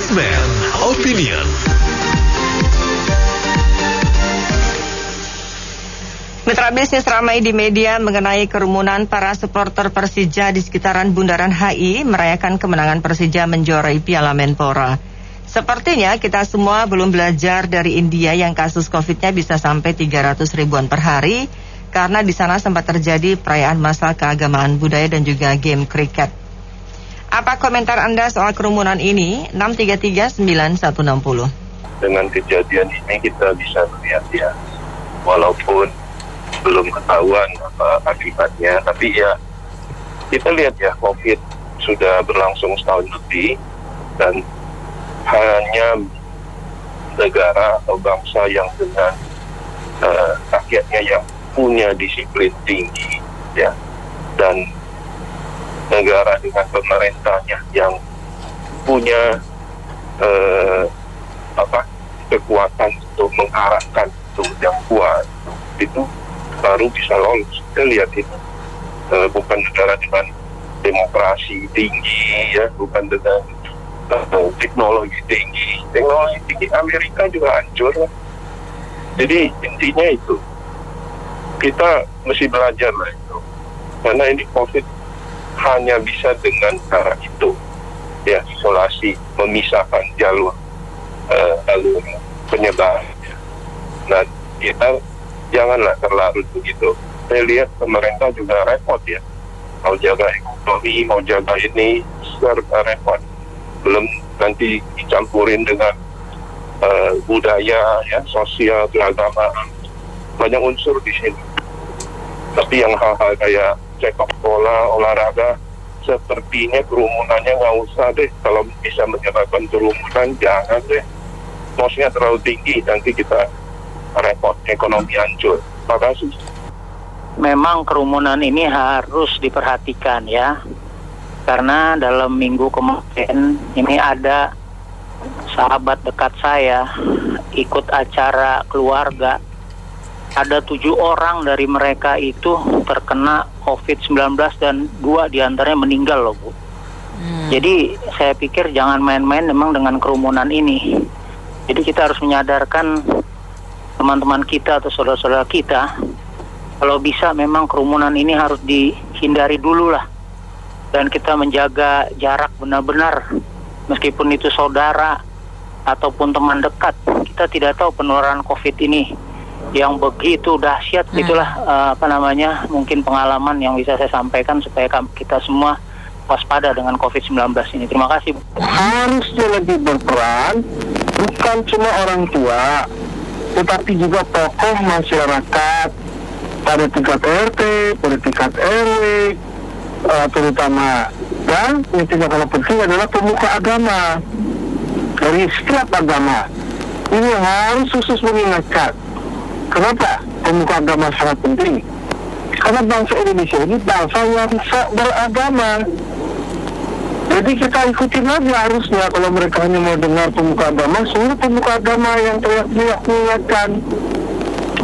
Segmen Opinion. Mitra bisnis ramai di media mengenai kerumunan para supporter Persija di sekitaran Bundaran HI merayakan kemenangan Persija menjuarai Piala Menpora. Sepertinya kita semua belum belajar dari India yang kasus COVID-nya bisa sampai 300 ribuan per hari karena di sana sempat terjadi perayaan masal keagamaan budaya dan juga game kriket. Apa komentar Anda soal kerumunan ini? 6339160. Dengan kejadian ini kita bisa melihat ya, walaupun belum ketahuan apa akibatnya, tapi ya kita lihat ya, COVID sudah berlangsung setahun lebih dan hanya negara atau bangsa yang dengan rakyatnya yang punya disiplin tinggi ya, dan negara dengan pemerintahnya yang punya kekuatan untuk mengarahkan itu yang kuat, itu baru bisa lolos. Kita lihat ini bukan negara dengan demokrasi tinggi ya, bukan dengan teknologi tinggi. Teknologi tinggi Amerika juga hancur lah. Jadi intinya itu kita mesti belajar lah itu, karena ini COVID hanya bisa dengan cara itu ya, isolasi, memisahkan jalur penyebarannya. Nah, kita janganlah terlarut begitu. Saya lihat pemerintah juga repot ya, mau jaga ekonomi, mau jaga ini, serba repot. Belum nanti dicampurin dengan budaya ya, sosial, keagamaan, banyak unsur di sini. Tapi yang hal-hal kayak sepak bola, olahraga, sepertinya kerumunannya nggak usah deh. Kalau bisa menyebabkan kerumunan, jangan deh. Maksudnya terlalu tinggi, nanti kita repot, ekonomi hancur. Terima kasih. Memang kerumunan ini harus diperhatikan ya, karena dalam minggu kemarin ini ada sahabat dekat saya ikut acara keluarga. Ada 7 orang dari mereka itu terkena COVID-19 dan 2 diantaranya meninggal loh Bu. Jadi saya pikir jangan main-main memang dengan kerumunan ini. Jadi kita harus menyadarkan teman-teman kita atau saudara-saudara kita, kalau bisa memang kerumunan ini harus dihindari dulu lah. Dan kita menjaga jarak benar-benar, meskipun itu saudara ataupun teman dekat. Kita tidak tahu penularan COVID ini yang begitu dahsyat. Itulah mungkin pengalaman yang bisa saya sampaikan supaya kita semua waspada dengan COVID-19 ini. Terima kasih. Harusnya lebih berperan bukan cuma orang tua, tetapi juga tokoh masyarakat pada tingkat RT, pada tingkat RW, terutama, dan yang tidak kalah penting adalah pemuka agama dari setiap agama. Ini harus khusus mengingatkan. Kenapa pemuka agama sangat penting? Karena bangsa Indonesia ini bangsa yang beragama. Jadi kita ikutin aja harusnya. Kalau mereka hanya mau dengar pemuka agama, seluruh pemuka agama yang teriak-teriak mengingatkan.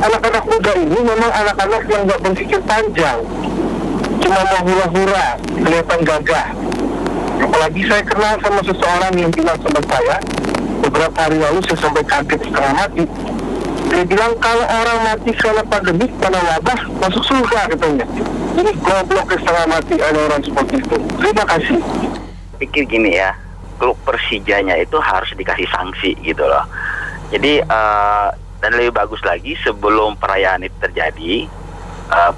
Anak-anak muda ini memang anak-anak yang gak berpikir panjang, cuma mau hura-hura, kelihatan gagah. Apalagi saya kenal sama seseorang yang bilang sama saya, beberapa hari lalu saya sampai kaget setengah mati. Dia bilang kalau orang mati karena pandemi, karena wabah, masuk surga katanya. Ini goblok setengah mati ada orang seperti itu. Terima kasih. Pikir gini ya, klub Persijanya itu harus dikasih sanksi gitu loh. Jadi dan lebih bagus lagi sebelum perayaan itu terjadi,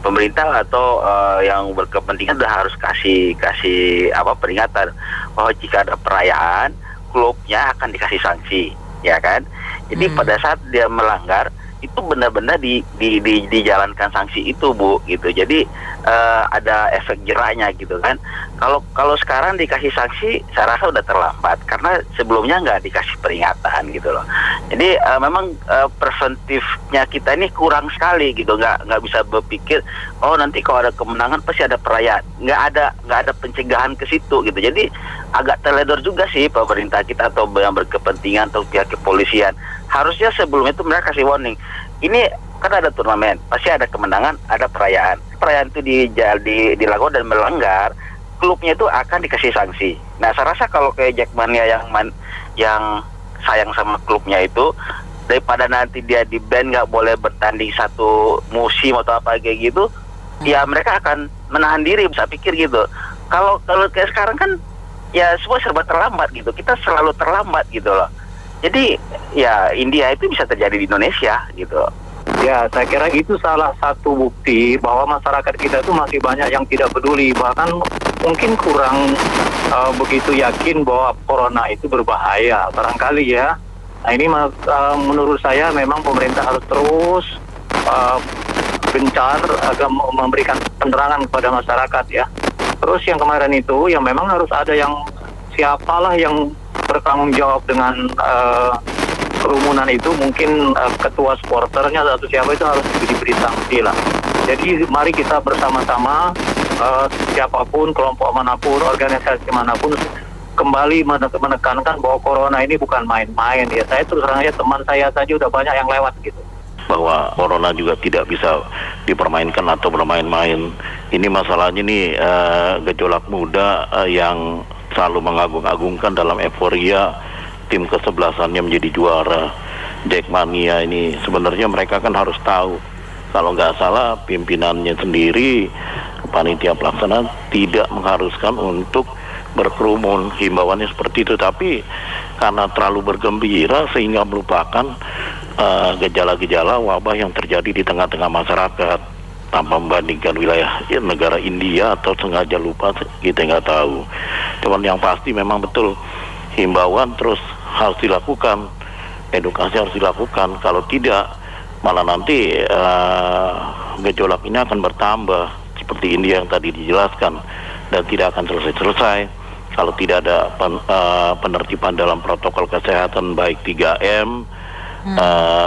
pemerintah atau yang berkepentingan sudah harus kasih peringatan bahwa jika ada perayaan, klubnya akan dikasih sanksi, ya kan? Jadi pada saat dia melanggar itu benar-benar dijalankan sanksi itu Bu gitu. Jadi ada efek jeraknya gitu kan. Kalau sekarang dikasih sanksi saya rasa udah terlambat karena sebelumnya nggak dikasih peringatan gitu loh. Jadi memang preventifnya kita ini kurang sekali gitu, nggak bisa berpikir oh nanti kalau ada kemenangan pasti ada perayaan. Nggak ada pencegahan ke situ gitu. Jadi agak teledor juga sih pemerintah kita atau yang berkepentingan atau pihak kepolisian. Harusnya sebelum itu mereka kasih warning. Ini kan ada turnamen, pasti ada kemenangan, ada perayaan. Perayaan itu dilakukan dan melanggar, klubnya itu akan dikasih sanksi. Nah, saya rasa kalau kayak Jackmania yang sayang sama klubnya itu, daripada nanti dia di ban nggak boleh bertanding satu musim atau apa kayak gitu, ya mereka akan menahan diri, saya pikir gitu. Kalau kayak sekarang kan ya semua serba terlambat gitu, kita selalu terlambat gitu loh. Jadi ya India itu bisa terjadi di Indonesia gitu. Ya, saya kira itu salah satu bukti bahwa masyarakat kita itu masih banyak yang tidak peduli, bahkan mungkin kurang begitu yakin bahwa corona itu berbahaya, barangkali ya. Nah ini menurut saya memang pemerintah harus terus gencar agar memberikan penerangan kepada masyarakat ya. Terus yang kemarin itu yang memang harus ada yang siapalah yang bertanggung jawab dengan kerumunan itu, mungkin ketua supporternya atau siapa itu harus diberi sanksi lah. Jadi mari kita bersama-sama, siapapun, kelompok manapun, organisasi manapun, kembali menekankan bahwa corona ini bukan main-main ya. Saya terus terang aja, teman saya saja udah banyak yang lewat gitu. Bahwa corona juga tidak bisa dipermainkan atau bermain-main. Ini masalahnya nih gejolak muda yang selalu mengagung-agungkan dalam euforia tim kesebelasannya menjadi juara. Jackmania ini sebenarnya mereka kan harus tahu, kalau nggak salah pimpinannya sendiri, panitia pelaksana tidak mengharuskan untuk berkerumun, himbauannya seperti itu. Tapi karena terlalu bergembira sehingga melupakan gejala-gejala wabah yang terjadi di tengah-tengah masyarakat, tanpa membandingkan wilayah negara India atau sengaja lupa, kita nggak tahu. Cuman yang pasti memang betul himbauan terus harus dilakukan, edukasi harus dilakukan. Kalau tidak, malah nanti gejolak ini akan bertambah seperti India yang tadi dijelaskan, dan tidak akan selesai-selesai kalau tidak ada penertiban dalam protokol kesehatan, baik 3M,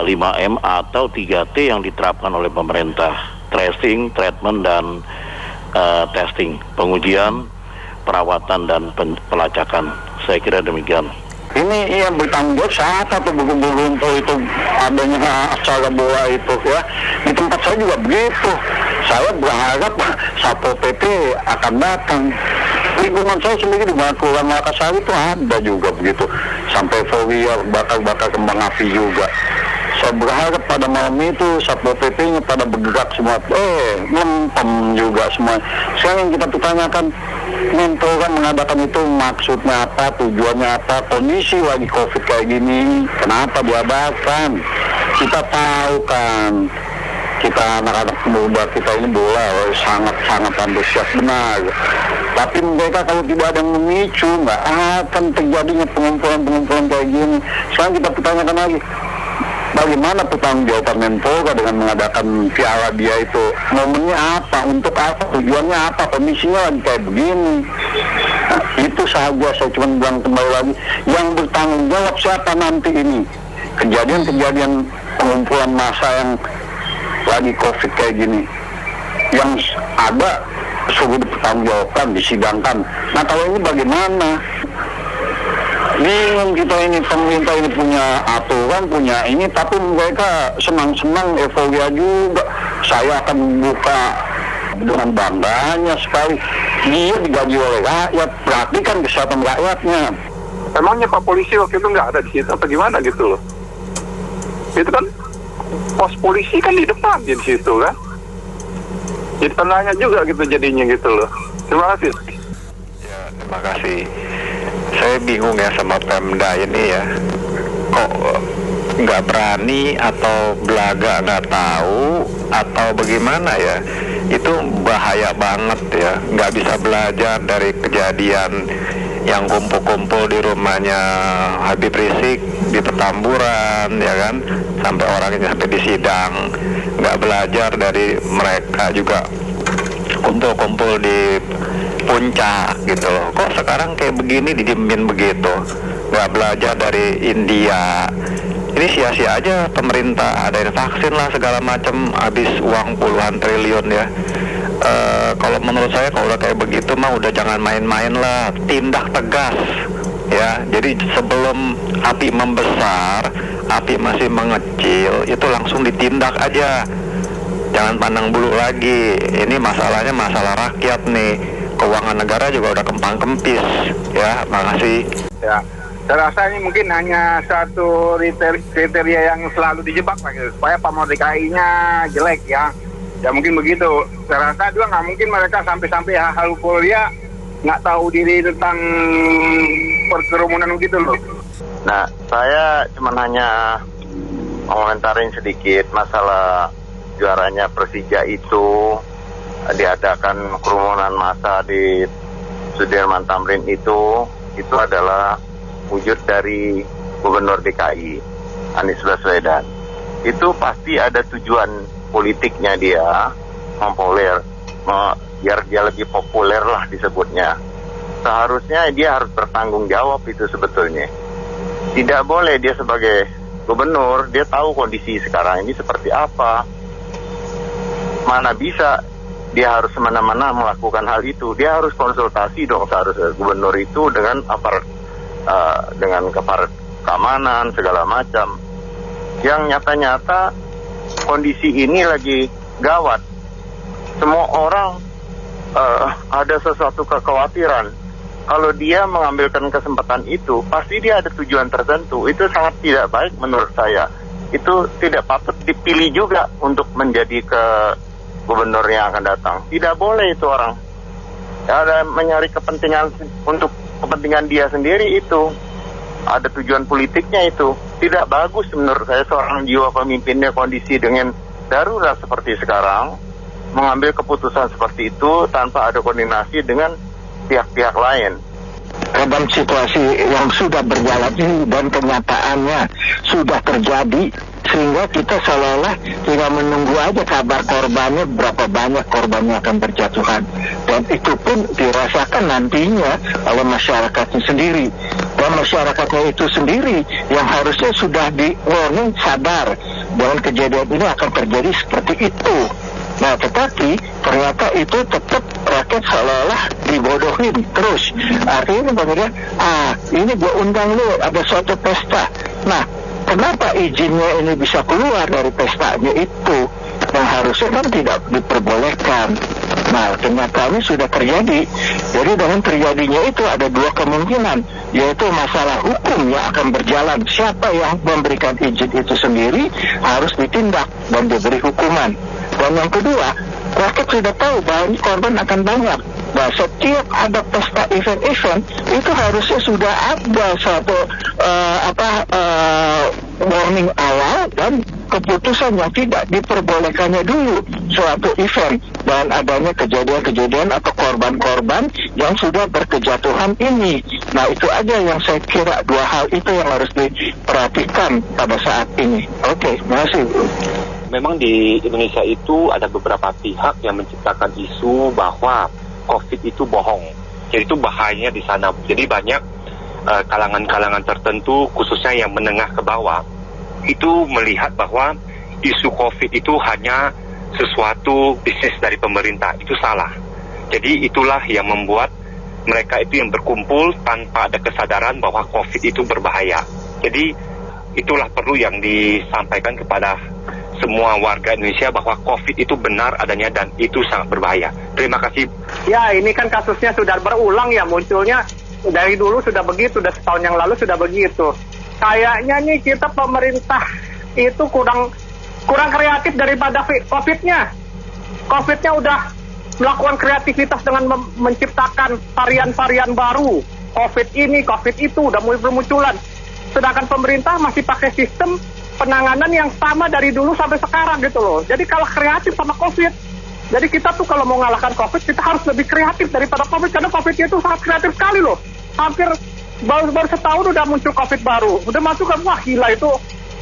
5M atau 3T yang diterapkan oleh pemerintah: tracing, treatment, dan testing, pengujian, perawatan, dan pelacakan. Saya kira demikian. Ini yang bertanggung jawab siapa tuh berkumpul itu adanya acara bola itu ya. Di tempat saya juga begitu. Saya berharap Satpol PP akan datang. Lingkungan saya sendiri di Kelurahan Makassar itu ada juga begitu. Sampai euforia bakar-bakar kembang api juga. Saya berharap pada malam itu Satpol PP-nya pada bergerak semua. Lempem juga semua. Sekarang yang kita pertanyakan, Menpora mengadakan itu maksudnya apa, tujuannya apa, kondisi lagi COVID kayak gini, kenapa diadakan? Kita tahu kan, kita anak-anak muda kita ini bola sangat-sangat antusias benar. Tapi mereka kalau tidak ada yang memicu, nggak akan terjadinya pengumpulan kayak gini. Sekarang kita pertanyakan lagi, bagaimana pertanggungjawaban Menpora dengan mengadakan piala dia itu? Momennya apa? Untuk apa? Tujuannya apa? Kondisinya lagi kayak begini. Nah, itu saja saya cuma bilang kembali lagi, yang bertanggung jawab siapa nanti ini? Kejadian-kejadian pengumpulan massa yang lagi COVID kayak gini, yang ada suruh dipertanggungjawabkan, disidangkan. Nah kalau ini bagaimana? Bingung kita ini, pemerintah ini punya aturan, punya ini, tapi mereka senang-senang, euforia juga. Saya akan buka dengan bangganya sekali. Dia digaji oleh rakyat, perhatikan kesehatan rakyatnya. Emangnya Pak Polisi waktu itu nggak ada di situ atau gimana gitu loh? Itu kan pos polisi kan di depan di situ kan? Jadi tanya juga gitu jadinya gitu loh. Terima kasih. Ya, terima kasih. Saya bingung ya sama Pemda ini ya, kok nggak berani atau belaga nggak tahu atau bagaimana ya. Itu bahaya banget ya, nggak bisa belajar dari kejadian yang kumpul-kumpul di rumahnya Habib Rizik di Petamburan ya kan, sampai orangnya sampai disidang. Nggak belajar dari mereka juga kumpul-kumpul di puncak gitu loh. Kok sekarang kayak begini didiemin begitu? Nggak belajar dari India. Ini sia-sia aja pemerintah, adain vaksin lah segala macam, habis uang puluhan triliun ya. Kalau menurut saya kalau udah kayak begitu mah udah jangan main-main lah, tindak tegas ya. Jadi sebelum api membesar, api masih mengecil, itu langsung ditindak aja. Jangan pandang bulu lagi. Ini masalahnya masalah rakyat nih. keuangan negara juga udah kempang-kempis. Ya, makasih. Ya, saya rasa ini mungkin hanya satu kriteria yang selalu dijebak lah gitu, supaya pamor DKI-nya jelek ya. Ya mungkin begitu. Saya rasa juga nggak mungkin mereka sampai hal Polria nggak tahu diri tentang perkerumunan gitu loh. Nah, saya cuma hanya komentarin sedikit masalah juaranya Persija itu diadakan kerumunan massa di Sudirman Tamrin itu adalah wujud dari Gubernur DKI Anies Baswedan. Itu pasti ada tujuan politiknya dia biar dia lebih populer lah disebutnya. Seharusnya dia harus bertanggung jawab itu sebetulnya. Tidak boleh dia sebagai gubernur, dia tahu kondisi sekarang ini seperti apa. Mana bisa dia harus semena-mena melakukan hal itu. Dia harus konsultasi dong seharusnya gubernur itu dengan aparat keamanan segala macam. Yang nyata-nyata kondisi ini lagi gawat. Semua orang ada sesuatu kekhawatiran. Kalau dia mengambilkan kesempatan itu, pasti dia ada tujuan tertentu. Itu sangat tidak baik menurut saya. Itu tidak patut dipilih juga untuk menjadi gubernur yang akan datang. Tidak boleh itu orang. Ada mencari kepentingan untuk kepentingan dia sendiri itu. Ada tujuan politiknya itu. Tidak bagus menurut saya seorang jiwa pemimpinnya kondisi dengan darurat seperti sekarang. Mengambil keputusan seperti itu tanpa ada koordinasi dengan pihak-pihak lain. Dalam situasi yang sudah berjalan ini dan kenyataannya sudah terjadi, sehingga kita seolah-olah tinggal menunggu aja kabar korbannya, berapa banyak korbannya akan berjatuhan, dan itu pun dirasakan nantinya oleh masyarakatnya sendiri. Dan masyarakatnya itu sendiri yang harusnya sudah di warning, sadar dengan kejadian ini akan terjadi seperti itu. Nah, tetapi ternyata itu tetap rakyat seolah-olah dibodohin terus. Artinya kemudian, ini gue undang lu, ada suatu pesta. Nah, kenapa izinnya ini bisa keluar dari pestanya itu? Yang harusnya kan tidak diperbolehkan. Nah, kenyataannya sudah terjadi. Jadi dengan terjadinya itu ada dua kemungkinan, yaitu masalah hukum yang akan berjalan. Siapa yang memberikan izin itu sendiri harus ditindak dan diberi hukuman. Dan yang kedua, rakyat sudah tahu bahwa ini korban akan banyak. Nah, setiap ada pesta event-event itu harusnya sudah ada suatu warning awal dan keputusan yang tidak diperbolehkannya dulu suatu event, dan adanya kejadian-kejadian atau korban-korban yang sudah berkejatuhan ini. Nah, itu aja yang saya kira, dua hal itu yang harus diperhatikan pada saat ini. Oke, terima kasih. Memang di Indonesia itu ada beberapa pihak yang menciptakan isu bahwa COVID itu bohong. Jadi itu bahayanya di sana. Jadi banyak kalangan-kalangan tertentu, khususnya yang menengah ke bawah, itu melihat bahwa isu COVID itu hanya sesuatu bisnis dari pemerintah. Itu salah. Jadi itulah yang membuat mereka itu yang berkumpul tanpa ada kesadaran bahwa COVID itu berbahaya. Jadi itulah perlu yang disampaikan kepada semua warga Indonesia bahwa COVID itu benar adanya dan itu sangat berbahaya. Terima kasih. Ya, ini kan kasusnya sudah berulang ya, munculnya dari dulu sudah begitu, sudah setahun yang lalu sudah begitu. Kayaknya nih kita pemerintah itu kurang kreatif daripada COVID-nya. COVID-nya udah melakukan kreativitas dengan menciptakan varian-varian baru. COVID ini, COVID itu udah mulai bermunculan. Sedangkan pemerintah masih pakai sistem penanganan yang sama dari dulu sampai sekarang gitu loh. Jadi kalau kreatif sama COVID. Jadi kita tuh kalau mau ngalahkan COVID, kita harus lebih kreatif daripada COVID. Karena COVID itu sangat kreatif sekali loh. Hampir baru setahun udah muncul COVID baru. Udah masuk kan, wah gila itu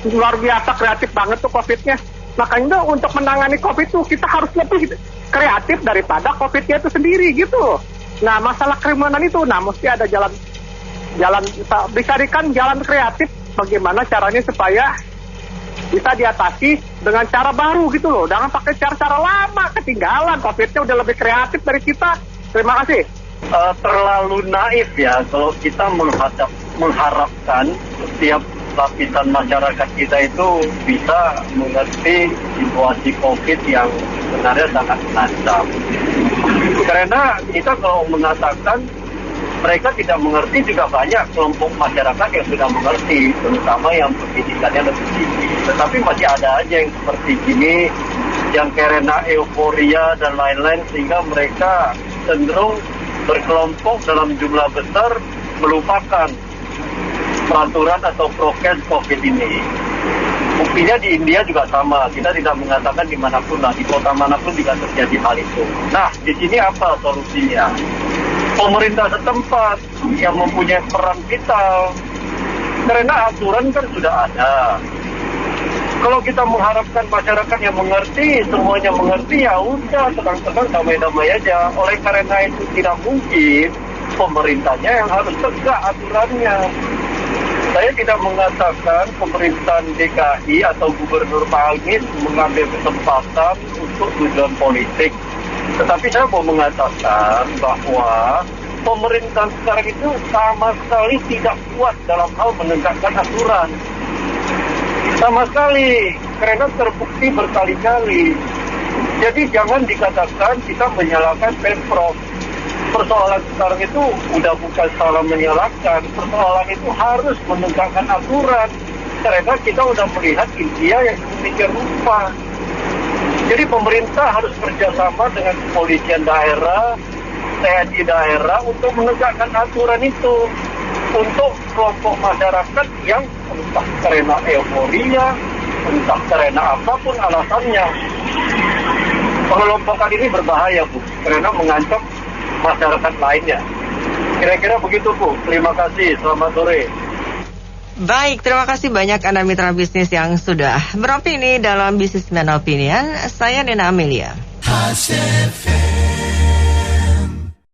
luar biasa kreatif banget tuh COVID-nya. Makanya untuk menangani COVID tuh kita harus lebih kreatif daripada COVID-nya itu sendiri gitu loh. Nah, masalah kriminalan itu, mesti ada jalan dicarikan jalan kreatif bagaimana caranya supaya bisa diatasi dengan cara baru gitu loh. Jangan pakai cara-cara lama, ketinggalan. COVID-nya udah lebih kreatif dari kita. Terima kasih. Terlalu naif ya kalau kita mengharapkan setiap lapisan masyarakat kita itu bisa mengerti situasi COVID yang sebenarnya sangat lancar. Karena kita kalau mengatakan mereka tidak mengerti, juga banyak kelompok masyarakat yang sudah mengerti, terutama yang pendidikannya lebih tinggi. Tetapi masih ada aja yang seperti gini, yang karena euforia dan lain-lain, sehingga mereka cenderung berkelompok dalam jumlah besar, melupakan peraturan atau prokes COVID ini. Buktinya di India juga sama, kita tidak mengatakan dimanapun lah, di kota manapun juga terjadi hal itu. Nah, di sini apa solusinya? Pemerintah setempat yang mempunyai peran vital, karena aturan kan sudah ada. Kalau kita mengharapkan masyarakat yang mengerti, semuanya mengerti, ya udah tenang-tenang, damai-damai aja. Oleh karena itu tidak mungkin pemerintahnya yang harus tegak aturannya. Saya tidak mengatakan pemerintahan DKI atau Gubernur Pak Anies mengambil kesempatan untuk tujuan politik. Tetapi saya mau mengatakan bahwa pemerintahan sekarang itu sama sekali tidak kuat dalam hal menegakkan aturan. Sama sekali, karena terbukti berkali-kali. Jadi jangan dikatakan kita menyalahkan Pemprov. Persoalan sekarang itu udah bukan salah menyalahkan, persoalan itu harus menegakkan aturan. Karena kita udah melihat India yang sedemikian rupa. Jadi pemerintah harus kerjasama dengan kepolisian daerah, TNI daerah untuk menegakkan aturan itu. Untuk kelompok masyarakat yang entah karena euforia, entah karena apapun alasannya. Pengelompokan ini berbahaya, Bu, karena mengancam masyarakat lainnya. Kira-kira begitu, Bu. Terima kasih, selamat sore. Baik, terima kasih banyak Anda mitra bisnis yang sudah beropini dalam Businessman Opinion. Saya Nina Amelia.